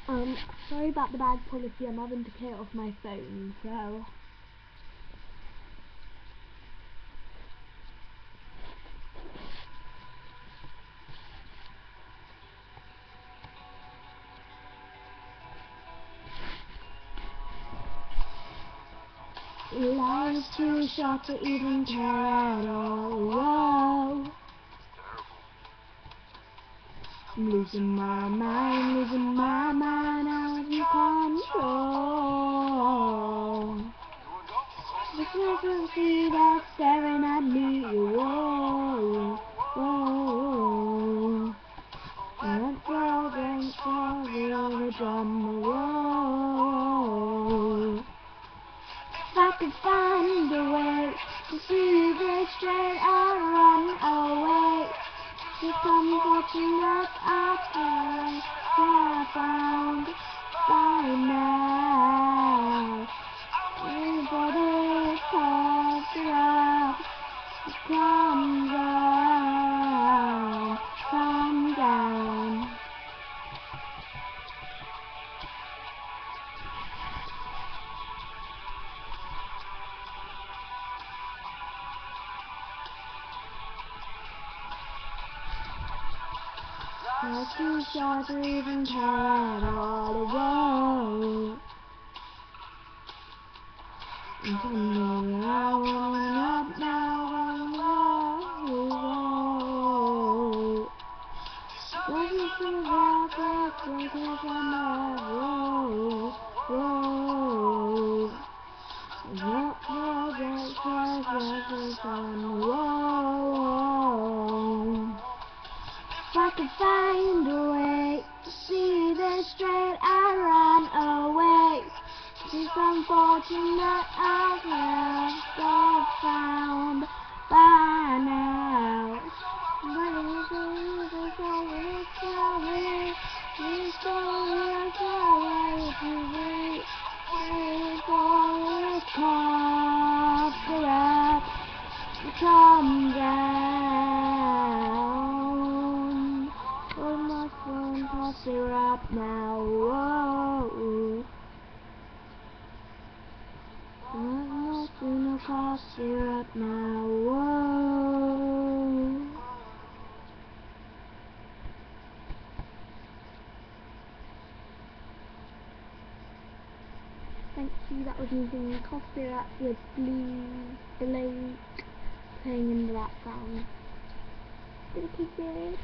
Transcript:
Sorry about the bad quality, I'm having to play it off my phone, so... Life's too short to even care at all. Whoa. I'm losing my mind out of control. The frequency that's staring at me, whoa, whoa. Don't fall, the drum roll. If I could find a way to see this straight, I'd run away. It's unfortunate I found by now. Everybody calls around, calm down, calm down. Life's too short to even care at all. Whoa. I'm coming up now. Whoa. Doesn't feel like it's like I'm whoa, whoa. What that cries on, whoa. If I could find a way to see this straight, I'd run away. It's unfortunate I've never found by now. But it's always calm down. Oh, my phone has to wrap now. Whoa. I'm not gonna cough syrup now. Whoa. Thank you, that was me singing cough syrup with Blake playing in the background. Pretty good.